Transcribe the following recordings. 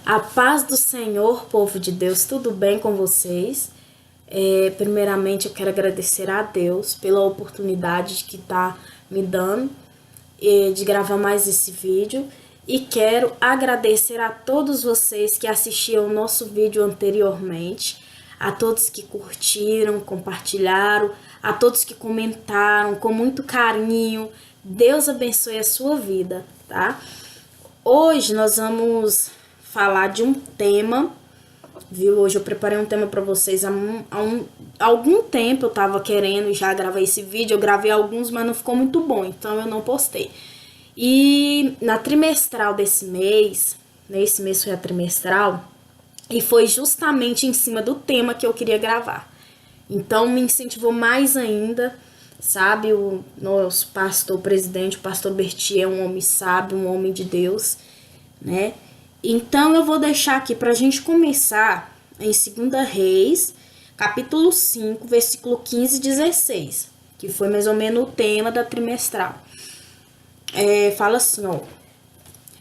A paz do Senhor, povo de Deus, tudo bem com vocês? Primeiramente, eu quero agradecer a Deus pela oportunidade que está me dando de gravar mais esse vídeo. E quero agradecer a todos vocês que assistiram o nosso vídeo anteriormente, a todos que curtiram, compartilharam, a todos que comentaram com muito carinho. Deus abençoe a sua vida, tá? Hoje nós vamos falar de um tema, viu? Hoje eu preparei um tema para vocês há algum tempo. Eu tava querendo já gravar esse vídeo, eu gravei alguns, mas não ficou muito bom, então eu não postei. E na trimestral desse mês, né, esse mês foi a trimestral, e foi justamente em cima do tema que eu queria gravar. Então me incentivou mais ainda, sabe? O nosso pastor presidente, o pastor Berti, é um homem sábio, um homem de Deus, né? Então eu vou deixar aqui pra gente começar em 2 Reis, capítulo 5, versículo 15 e 16, que foi mais ou menos o tema da trimestral. Fala assim, ó.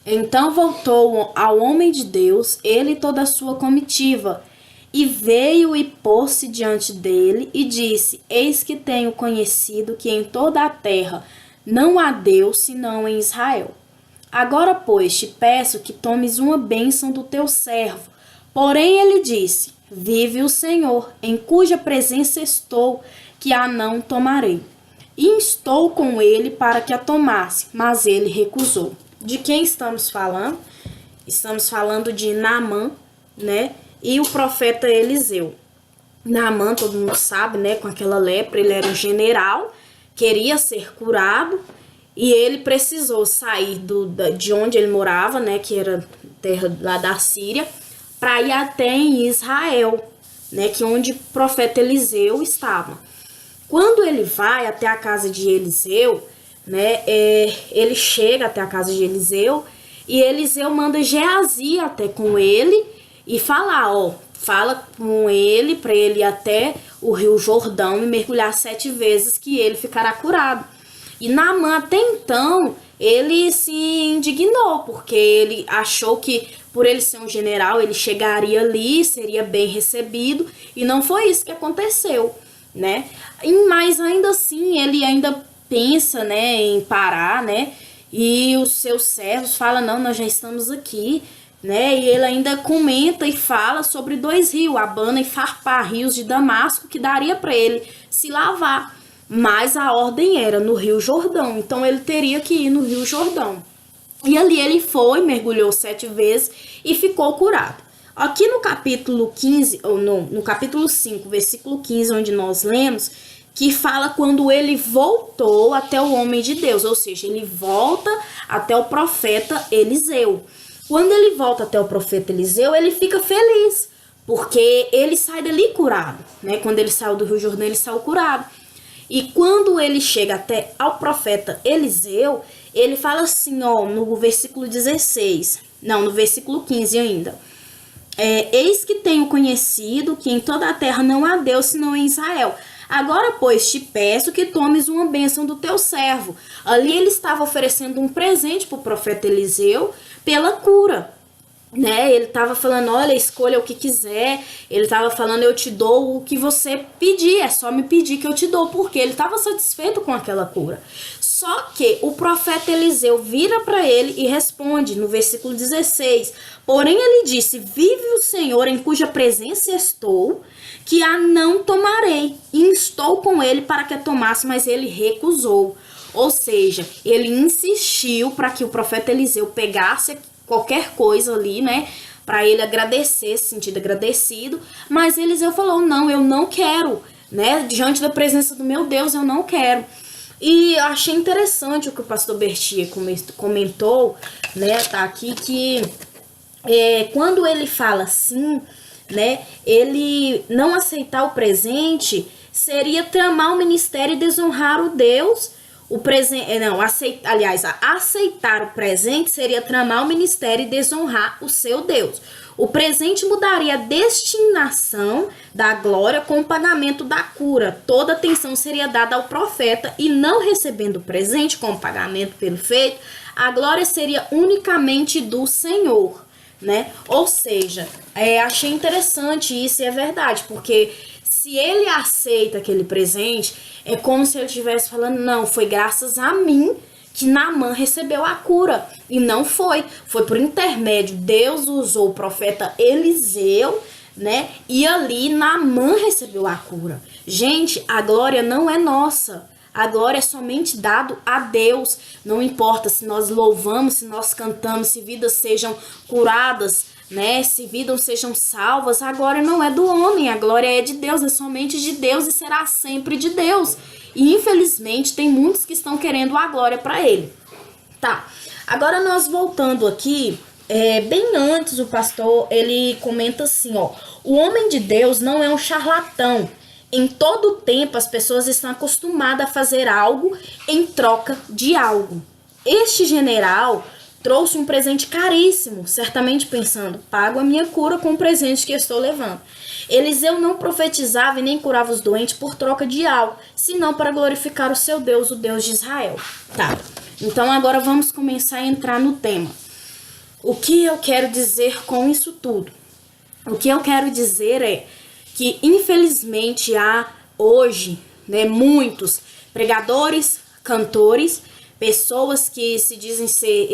Então voltou ao homem de Deus, ele e toda a sua comitiva, e veio e pôs-se diante dele e disse: Eis que tenho conhecido que em toda a terra não há Deus senão em Israel. Agora, pois, te peço que tomes uma bênção do teu servo. Porém ele disse: Vive o Senhor, em cuja presença estou, que a não tomarei. E instou com ele para que a tomasse, mas ele recusou. De quem estamos falando? Estamos falando de Naamã, né? E o profeta Eliseu. Naamã, todo mundo sabe, né? Com aquela lepra, ele era um general, queria ser curado, e ele precisou sair de onde ele morava, né? Que era terra lá da Síria, para ir até em Israel, né? Que onde o profeta Eliseu estava. Quando ele vai até a casa de Eliseu, né, ele chega até a casa de Eliseu e Eliseu manda Geazi até com ele e fala com ele para ele ir até o rio Jordão e mergulhar 7 vezes que ele ficará curado. E Naamã até então ele se indignou porque ele achou que por ele ser um general ele chegaria ali, seria bem recebido, e não foi isso que aconteceu, né? Mas ainda assim ele ainda pensa, né, em parar, né? E os seus servos falam: não, nós já estamos aqui, né? E ele ainda comenta e fala sobre 2 rios, Abana e Farpá, rios de Damasco, que daria para ele se lavar. Mas a ordem era no Rio Jordão, então ele teria que ir no Rio Jordão. E ali ele foi, mergulhou 7 vezes e ficou curado. Aqui no capítulo 15, ou no capítulo 5, versículo 15, onde nós lemos, que fala quando ele voltou até o homem de Deus, ou seja, ele volta até o profeta Eliseu. Quando ele volta até o profeta Eliseu, ele fica feliz, porque ele sai dali curado, né? Quando ele saiu do Rio Jordão, ele saiu curado. E quando ele chega até ao profeta Eliseu, ele fala assim, ó, no versículo 16, não, no versículo 15 ainda. Eis que tenho conhecido que em toda a terra não há Deus senão em Israel. Agora, pois, te peço que tomes uma bênção do teu servo. Ali ele estava oferecendo um presente para o profeta Eliseu pela cura, né? Ele estava falando: olha, escolha o que quiser. Ele estava falando: eu te dou o que você pedir, é só me pedir que eu te dou, porque ele estava satisfeito com aquela cura. Só que o profeta Eliseu vira para ele e responde no versículo 16: porém ele disse: vive o Senhor em cuja presença estou, que a não tomarei. E instou com ele para que a tomasse, mas ele recusou. Ou seja, ele insistiu para que o profeta Eliseu pegasse qualquer coisa ali, né, para ele agradecer, se sentir agradecido, mas Eliseu falou: não, eu não quero, né, diante da presença do meu Deus, eu não quero. E eu achei interessante o que o pastor Berti comentou, né, tá aqui, que quando ele fala assim, né, ele não aceitar o presente seria tramar o ministério e desonrar o Deus. Aceitar o presente seria tramar o ministério e desonrar o seu Deus. O presente mudaria a destinação da glória com o pagamento da cura. Toda atenção seria dada ao profeta e, não recebendo o presente como pagamento pelo feito, a glória seria unicamente do Senhor. né? Ou seja, achei interessante isso e é verdade, porque se ele aceita aquele presente, é como se ele estivesse falando, não, foi graças a mim que Naamã recebeu a cura. E não foi. Foi por intermédio. Deus usou o profeta Eliseu, né? E ali Naamã recebeu a cura. Gente, a glória não é nossa. A glória é somente dado a Deus. Não importa se nós louvamos, se nós cantamos, se vidas sejam curadas, né? Se vidas sejam salvas, a glória não é do homem, a glória é de Deus, é somente de Deus e será sempre de Deus. E infelizmente tem muitos que estão querendo a glória para ele. Tá, agora nós voltando aqui, bem antes o pastor, ele comenta assim, ó, o homem de Deus não é um charlatão. Em todo tempo as pessoas estão acostumadas a fazer algo em troca de algo. Este general trouxe um presente caríssimo, certamente pensando, pago a minha cura com o presente que estou levando. Eliseu não profetizava e nem curava os doentes por troca de algo, senão para glorificar o seu Deus, o Deus de Israel. Tá, então agora vamos começar a entrar no tema. O que eu quero dizer com isso tudo? O que eu quero dizer é que infelizmente há hoje, né, muitos pregadores, cantores, pessoas que se dizem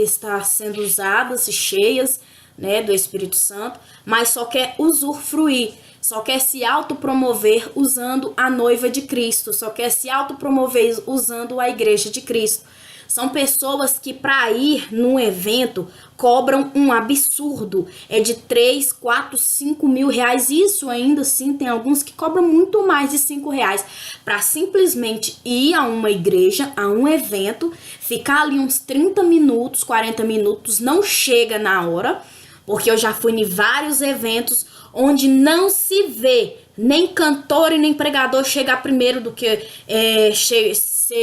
estar sendo usadas e cheias, né, do Espírito Santo, mas só quer usufruir, só quer se autopromover usando a noiva de Cristo, só quer se autopromover usando a igreja de Cristo. São pessoas que para ir num evento cobram um absurdo, é de 3, 4, 5 mil reais, isso ainda assim tem alguns que cobram muito mais de 5 reais, para simplesmente ir a uma igreja, a um evento, ficar ali uns 30 minutos, 40 minutos, não chega na hora, porque eu já fui em vários eventos onde não se vê nem cantor e nem pregador chegar primeiro do que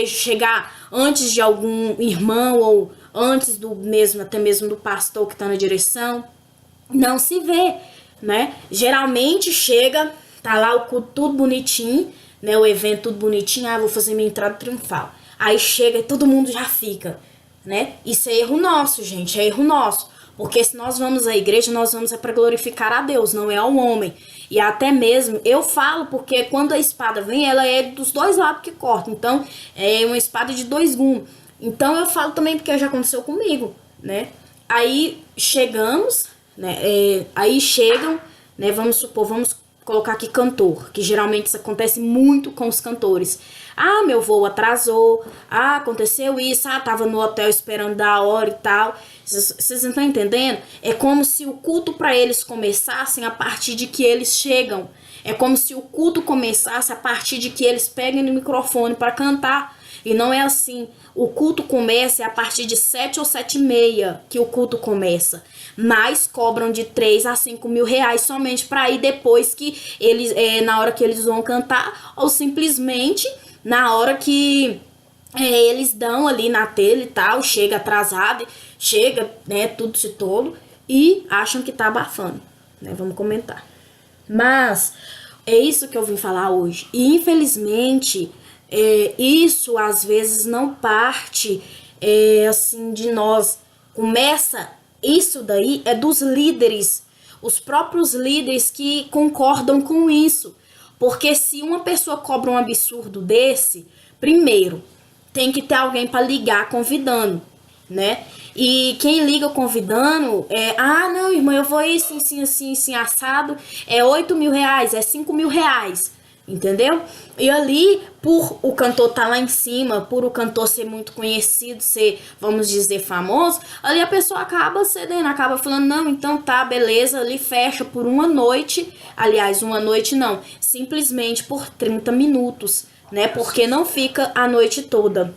chegar antes de algum irmão ou antes do mesmo, até mesmo do pastor que está na direção. Não se vê, né? Geralmente chega, tá lá o culto tudo bonitinho, né? O evento tudo bonitinho, vou fazer minha entrada triunfal. Aí chega e todo mundo já fica, né? Isso é erro nosso, gente, é erro nosso. Porque se nós vamos à igreja, nós vamos para glorificar a Deus, não é ao homem. E até mesmo, eu falo porque quando a espada vem, ela é dos dois lados que corta. Então, é uma espada de dois gumes. Então, eu falo também porque já aconteceu comigo, né? Aí, chegamos, né? Aí chegam, né? Vamos supor, vamos colocar aqui cantor, que geralmente isso acontece muito com os cantores. Ah, meu voo atrasou. Ah, aconteceu isso. Ah, tava no hotel esperando da hora e tal. Vocês não estão entendendo? É como se o culto para eles começasse a partir de que eles chegam. É como se o culto começasse a partir de que eles peguem no microfone para cantar. E não é assim. O culto começa a partir de 7 ou 7h30 que o culto começa. Mas cobram de 3 a 5 mil reais somente para ir depois que eles, na hora que eles vão cantar, ou simplesmente na hora que eles dão ali na telha e tal, chega atrasado, chega, né, tudo se tolo e acham que tá abafando, né? Vamos comentar. Mas é isso que eu vim falar hoje. E infelizmente isso às vezes não parte assim de nós. Começa isso daí é dos líderes, os próprios líderes que concordam com isso. Porque se uma pessoa cobra um absurdo desse, primeiro, tem que ter alguém para ligar convidando, né? E quem liga convidando não, irmã, eu vou ir assim, assado, é 8 mil reais, é 5 mil reais, entendeu? E ali, por o cantor tá lá em cima, por o cantor ser muito conhecido, ser, vamos dizer, famoso, ali a pessoa acaba cedendo, acaba falando, não, então tá, beleza, ali fecha por uma noite, aliás, uma noite não, simplesmente por 30 minutos, né, porque não fica a noite toda.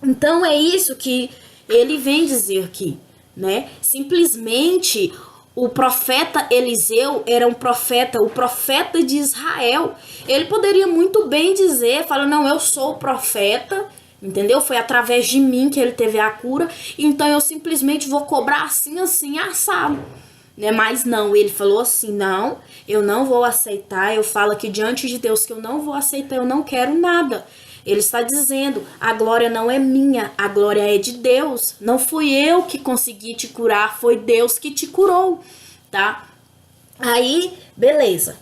Então é isso que ele vem dizer aqui, né, simplesmente o profeta Eliseu era um profeta, o profeta de Israel. Ele poderia muito bem dizer, fala, não, eu sou o profeta, entendeu? Foi através de mim que ele teve a cura, então eu simplesmente vou cobrar assim, assado. Né? Mas não, ele falou assim, não, eu não vou aceitar, eu falo aqui diante de Deus que eu não vou aceitar, eu não quero nada. Ele está dizendo, a glória não é minha, a glória é de Deus. Não fui eu que consegui te curar, foi Deus que te curou, tá? Aí, beleza.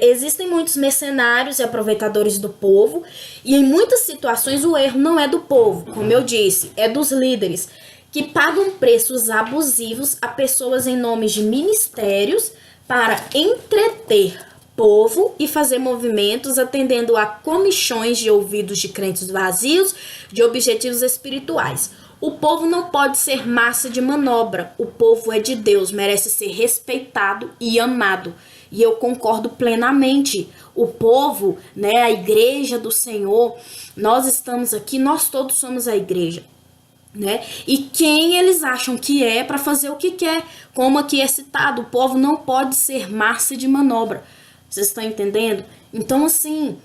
Existem muitos mercenários e aproveitadores do povo, e em muitas situações o erro não é do povo, como eu disse, é dos líderes, que pagam preços abusivos a pessoas em nome de ministérios para entreter povo e fazer movimentos atendendo a comichões de ouvidos de crentes vazios de objetivos espirituais. O povo não pode ser massa de manobra. O povo é de Deus, merece ser respeitado e amado. E eu concordo plenamente. O povo, né, a igreja do Senhor, nós estamos aqui, nós todos somos a igreja, né? E quem eles acham que é para fazer o que quer, como aqui é citado, o povo não pode ser massa de manobra. Vocês estão entendendo? Então, assim,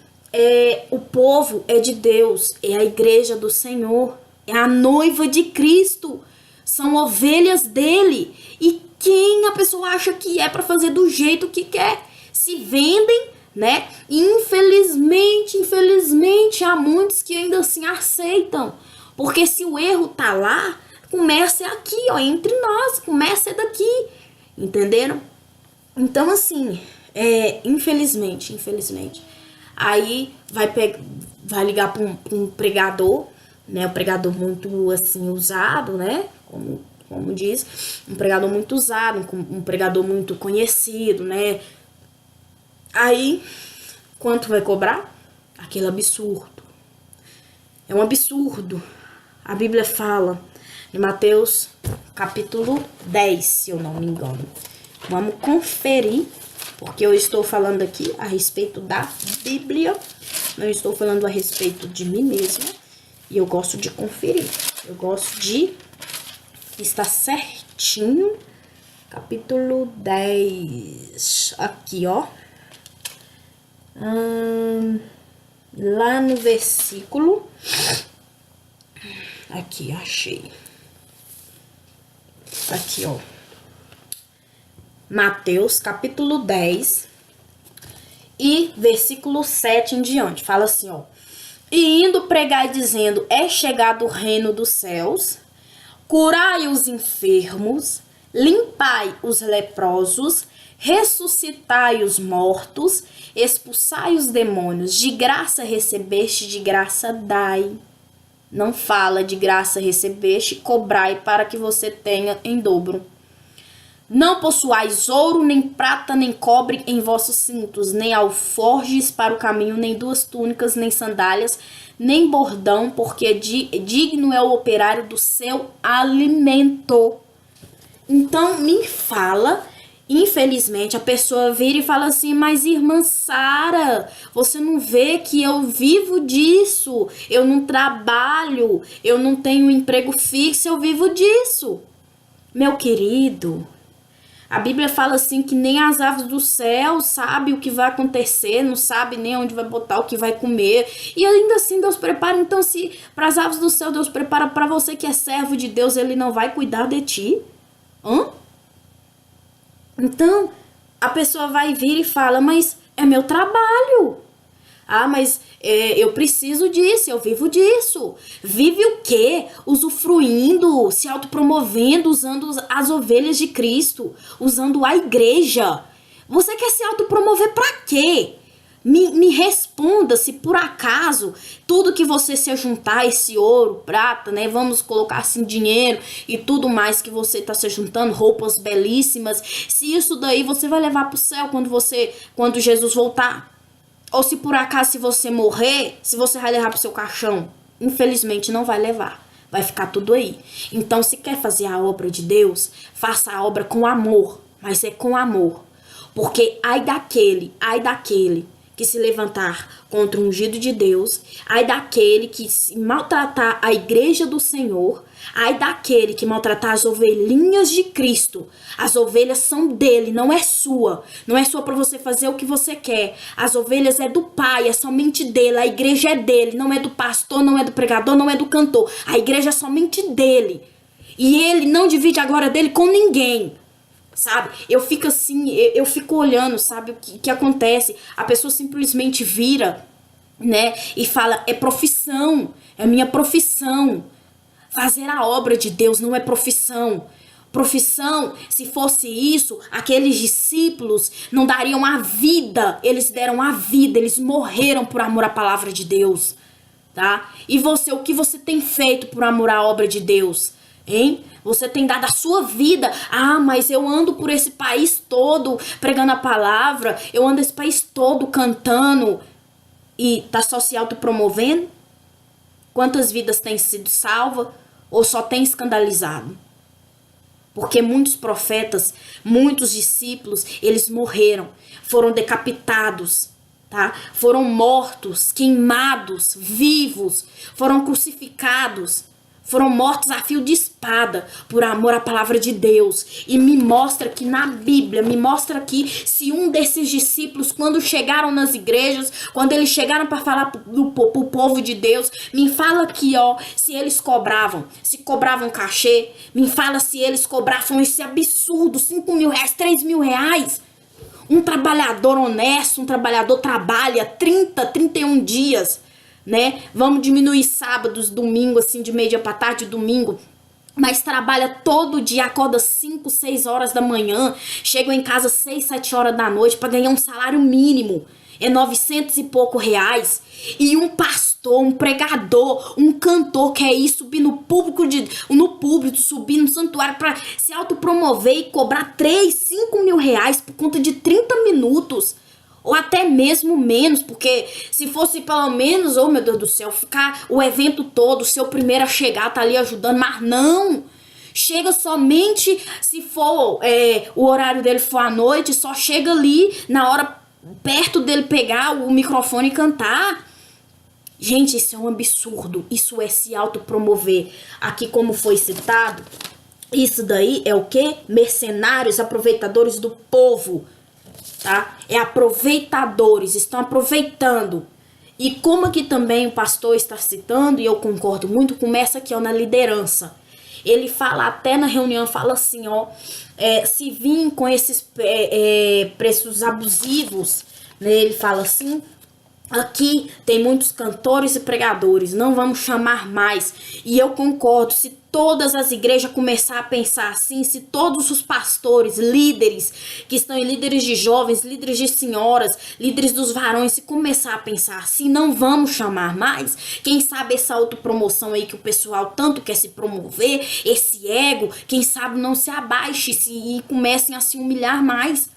o povo é de Deus, é a igreja do Senhor, é a noiva de Cristo, são ovelhas dele. E quem a pessoa acha que é para fazer do jeito que quer? Se vendem, né? E infelizmente, há muitos que ainda assim aceitam. Porque se o erro tá lá, começa aqui, ó, entre nós, começa daqui. Entenderam? Então, assim, infelizmente. Aí vai ligar para um pregador, né? Um pregador muito assim usado, né? Como diz, um pregador muito usado, um pregador muito conhecido, né? Aí, quanto vai cobrar? Aquele absurdo. É um absurdo. A Bíblia fala em Mateus capítulo 10, se eu não me engano. Vamos conferir, porque eu estou falando aqui a respeito da Bíblia, não estou falando a respeito de mim mesma, e eu gosto de conferir, eu gosto de estar certinho. Capítulo 10, aqui, ó, lá no versículo, aqui, achei, aqui, ó, Mateus, capítulo 10 e versículo 7 em diante. Fala assim, ó. E indo pregar e dizendo, é chegado o reino dos céus, curai os enfermos, limpai os leprosos, ressuscitai os mortos, expulsai os demônios. De graça recebeste, de graça dai. Não fala de graça recebeste, cobrai para que você tenha em dobro. Não possuais ouro, nem prata, nem cobre em vossos cintos, nem alforjes para o caminho, nem duas túnicas, nem sandálias, nem bordão, porque digno é o operário do seu alimento. Então, me fala, infelizmente, a pessoa vira e fala assim, mas irmã Sara, você não vê que eu vivo disso, eu não trabalho, eu não tenho emprego fixo, eu vivo disso. Meu querido, a Bíblia fala assim que nem as aves do céu sabe o que vai acontecer, não sabe nem onde vai botar o que vai comer. E ainda assim Deus prepara. Então, se para as aves do céu Deus prepara, para você que é servo de Deus, Ele não vai cuidar de ti? Então, a pessoa vai vir e fala, mas é meu trabalho. Ah, mas eu preciso disso, eu vivo disso. Vive o quê? Usufruindo, se autopromovendo, usando as ovelhas de Cristo, usando a igreja. Você quer se autopromover pra quê? Me responda se por acaso tudo que você se juntar, esse ouro, prata, né? Vamos colocar assim dinheiro e tudo mais que você tá se juntando, roupas belíssimas. Se isso daí você vai levar pro céu quando Jesus voltar. Ou se por acaso, se você morrer, se você vai levar pro seu caixão, infelizmente não vai levar. Vai ficar tudo aí. Então, se quer fazer a obra de Deus, faça a obra com amor. Mas é com amor. Porque ai daquele que se levantar contra o ungido de Deus, ai daquele que se maltratar a igreja do Senhor, ai daquele que maltratar as ovelhinhas de Cristo. As ovelhas são dele, não é sua. Não é sua para você fazer o que você quer. As ovelhas é do Pai, é somente dele. A igreja é dele, não é do pastor, não é do pregador, não é do cantor. A igreja é somente dele. E ele não divide a glória dele com ninguém. Sabe? Eu fico assim, eu fico olhando, sabe? O que acontece? A pessoa simplesmente vira né? E fala, é profissão, é minha profissão. Fazer a obra de Deus não é profissão. Profissão, se fosse isso, aqueles discípulos não dariam a vida. Eles deram a vida, eles morreram por amor à palavra de Deus, tá? E você, o que você tem feito por amor à obra de Deus, hein? Você tem dado a sua vida. Ah, mas eu ando por esse país todo pregando a palavra, eu ando esse país todo cantando e tá só se autopromovendo? Quantas vidas têm sido salvas ou só tem escandalizado? Porque muitos profetas, muitos discípulos, eles morreram, foram decapitados, tá? Foram mortos, queimados, vivos, foram crucificados, foram mortos a fio de espada por amor à palavra de Deus. E me mostra que na Bíblia, me mostra que se um desses discípulos, quando chegaram nas igrejas, quando eles chegaram para falar pro povo de Deus, me fala aqui, ó, se eles cobravam, se cobravam cachê, me fala se eles cobravam esse absurdo, 5 mil reais, 3 mil reais. Um trabalhador honesto, um trabalhador trabalha 30, 31 dias, né? Vamos diminuir sábados, domingo, assim, de meio dia pra tarde, domingo. Mas trabalha todo dia, acorda 5, 6 horas da manhã, chega em casa 6, 7 horas da noite para ganhar um salário mínimo. É 900 e pouco reais. E um pastor, um pregador, um cantor quer ir subir no público, subir no santuário para se autopromover e cobrar 3, 5 mil reais por conta de 30 minutos. Ou até mesmo menos, porque se fosse pelo menos, oh meu Deus do céu, ficar o evento todo, ser o primeiro a chegar, tá ali ajudando, mas não. Chega somente se for, o horário dele for à noite, só chega ali na hora perto dele pegar o microfone e cantar. Gente, isso é um absurdo, isso é se autopromover. Aqui como foi citado, isso daí é o quê? Mercenários, aproveitadores do povo. Tá? É aproveitadores, estão aproveitando. E como aqui também o pastor está citando, e eu concordo muito, começa aqui, ó, na liderança. Ele fala até na reunião, fala assim, ó, se vir com esses preços abusivos, né, ele fala assim, aqui tem muitos cantores e pregadores, não vamos chamar mais. E eu concordo, se todas as igrejas começar a pensar assim, se todos os pastores, líderes, que estão em líderes de jovens, líderes de senhoras, líderes dos varões, se começar a pensar assim, não vamos chamar mais. Quem sabe essa autopromoção aí que o pessoal tanto quer se promover, esse ego, quem sabe não se abaixe e comecem a se humilhar mais,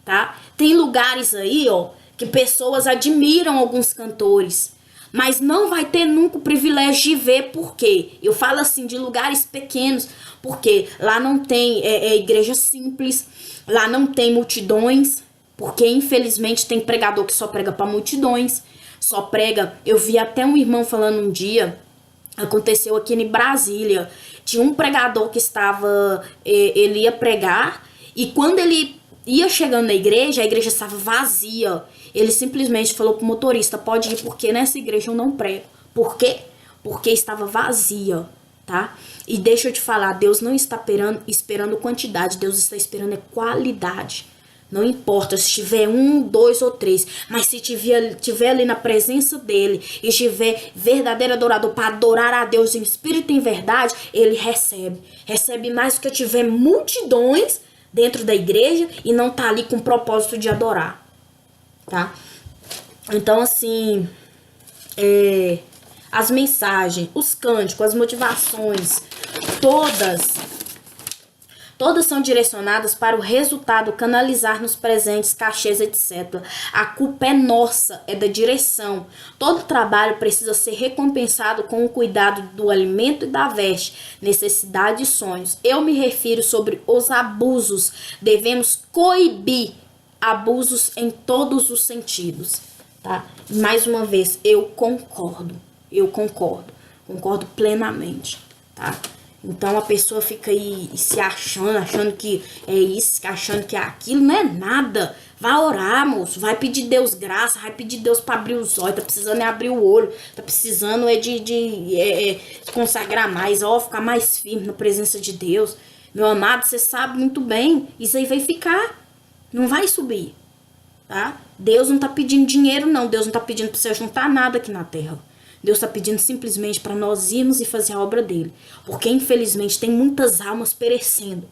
tá? Tem lugares aí, ó, que pessoas admiram alguns cantores, mas não vai ter nunca o privilégio de ver. Por quê? Eu falo assim, de lugares pequenos, porque lá não tem igreja simples, lá não tem multidões, porque infelizmente tem pregador que só prega para multidões, só prega. Eu vi até um irmão falando um dia, aconteceu aqui em Brasília, tinha um pregador que estava, ele ia pregar, e quando ele ia chegando na igreja, a igreja estava vazia. Ele simplesmente falou pro motorista, pode ir, porque nessa igreja eu não prego. Por quê? Porque estava vazia, tá? E deixa eu te falar, Deus não está esperando quantidade, Deus está esperando qualidade. Não importa se tiver 1, 2 ou 3, mas se tiver ali na presença dele e tiver verdadeiro adorador para adorar a Deus em espírito e em verdade, ele recebe. Recebe mais do que tiver multidões dentro da igreja e não tá ali com o propósito de adorar. Tá? Então, assim, as mensagens, os cânticos, as motivações, todas são direcionadas para o resultado, canalizar nos presentes, cachês, etc. A culpa é nossa, é da direção. Todo trabalho precisa ser recompensado com o cuidado do alimento e da veste, necessidade e sonhos. Eu me refiro sobre os abusos. Devemos coibir abusos em todos os sentidos, tá? Mais uma vez, eu concordo plenamente, tá? Então a pessoa fica aí se achando que é isso, achando que é aquilo, não é nada. Vai orar, moço, vai pedir Deus graça, vai pedir Deus para abrir os olhos, tá precisando abrir o olho, tá precisando de consagrar mais, ficar mais firme na presença de Deus. Meu amado, você sabe muito bem, isso aí vai ficar. Não vai subir. tá? Deus não tá pedindo dinheiro, não. Deus não tá pedindo pra você juntar nada aqui na terra. Deus tá pedindo simplesmente para nós irmos e fazer a obra dele. Porque, infelizmente, tem muitas almas perecendo.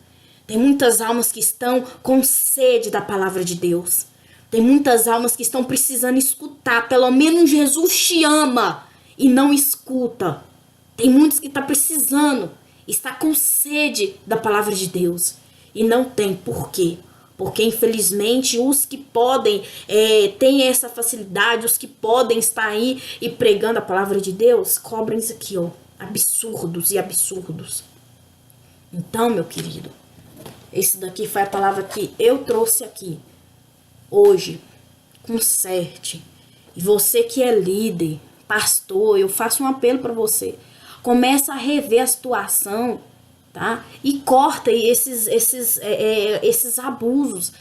Tem muitas almas que estão com sede da palavra de Deus. Tem muitas almas que estão precisando escutar. Pelo menos Jesus te ama e não escuta. Tem muitos que estão precisando, está com sede da palavra de Deus. E não tem. Por quê? Porque, infelizmente, os que podem têm essa facilidade, os que podem estar aí e pregando a palavra de Deus, cobrem isso aqui, ó. Absurdos e absurdos. Então, meu querido, esse daqui foi a palavra que eu trouxe aqui. Hoje, conserte. E você que é líder, pastor, eu faço um apelo para você. Começa a rever a situação, tá? E corta esses abusos.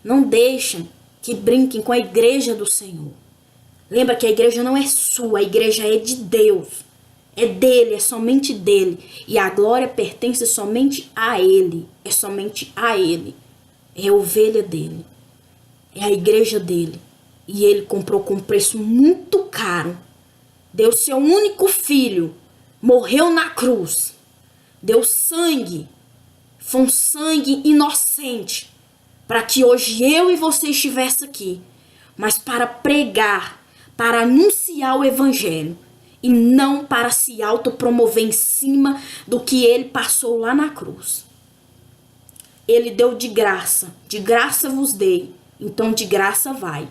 Não deixem que brinquem com a igreja do Senhor. Lembra que a igreja não é sua, a igreja é de Deus. É dele, é somente dele. E a glória pertence somente a ele. É somente a ele. É a ovelha dele. É a igreja dele. E ele comprou com um preço muito caro. Deu seu único filho. Morreu na cruz. Deu sangue. Foi um sangue inocente. Para que hoje eu e você estivesse aqui. Mas para pregar, para anunciar o evangelho. E não para se autopromover em cima do que ele passou lá na cruz. Ele deu de graça vos dei, então de graça vai.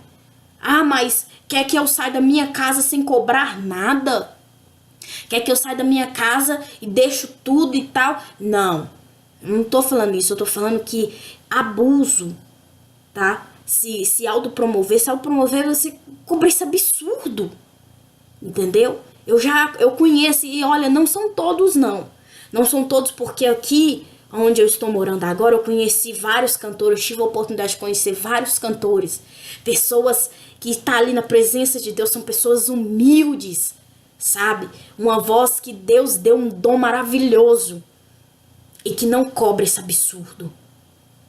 Ah, mas quer que eu saia da minha casa sem cobrar nada? Quer que eu saia da minha casa e deixo tudo e tal? Não, eu não tô falando isso, eu tô falando que abuso, tá? Se autopromover você cobra esse absurdo, entendeu? Eu conheço e olha, não são todos não. Não são todos porque aqui onde eu estou morando agora eu conheci vários cantores, tive a oportunidade de conhecer vários cantores. Pessoas que estão ali na presença de Deus, são pessoas humildes, sabe? Uma voz que Deus deu um dom maravilhoso e que não cobra esse absurdo.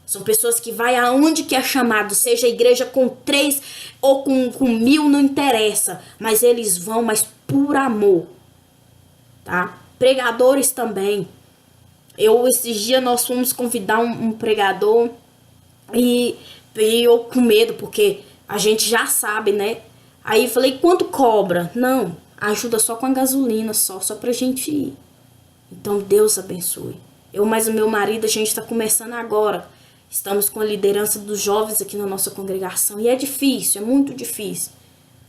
São pessoas que vai aonde que é chamado, seja a igreja com 3 ou com 1000, não interessa. Mas eles vão, mas por amor, tá? Pregadores também. Esses dias nós fomos convidar um pregador e eu com medo, porque a gente já sabe, né? Aí eu falei, quanto cobra? Não, ajuda só com a gasolina, só pra gente ir. Então Deus abençoe. Eu mais o meu marido, a gente tá começando agora. Estamos com a liderança dos jovens aqui na nossa congregação. E é difícil, é muito difícil.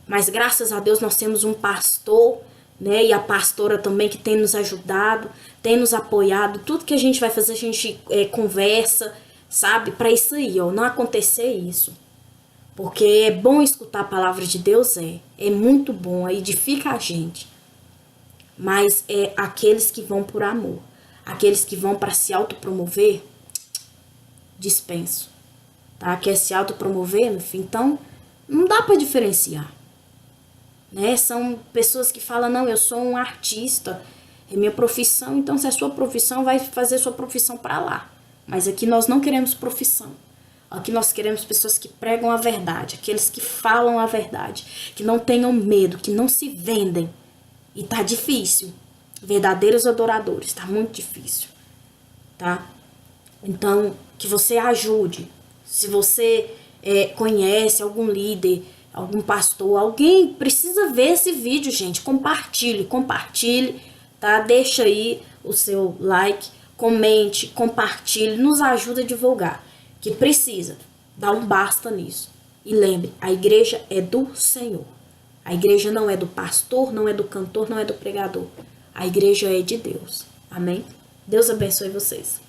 Mas graças a Deus nós temos um pastor, né? E a pastora também que tem nos ajudado, tem nos apoiado. Tudo que a gente vai fazer, a gente conversa, sabe? Para isso aí, ó, não acontecer isso. Porque é bom escutar a palavra de Deus, é muito bom, edifica a gente. Mas é aqueles que vão por amor. Aqueles que vão para se autopromover, dispenso, tá? Quer se autopromover, meu filho? Então, não dá para diferenciar, né? São pessoas que falam, não, eu sou um artista, é minha profissão, então se é sua profissão, vai fazer sua profissão para lá. Mas aqui nós não queremos profissão. Aqui nós queremos pessoas que pregam a verdade, aqueles que falam a verdade, que não tenham medo, que não se vendem. E tá difícil. Verdadeiros adoradores, tá muito difícil, tá? Então, que você ajude. Se você conhece algum líder, algum pastor, alguém precisa ver esse vídeo, gente. Compartilhe, tá? Deixa aí o seu like, comente, compartilhe, nos ajuda a divulgar. Que precisa, dá um basta nisso. E lembre, a igreja é do Senhor. A igreja não é do pastor, não é do cantor, não é do pregador. A igreja é de Deus. Amém? Deus abençoe vocês.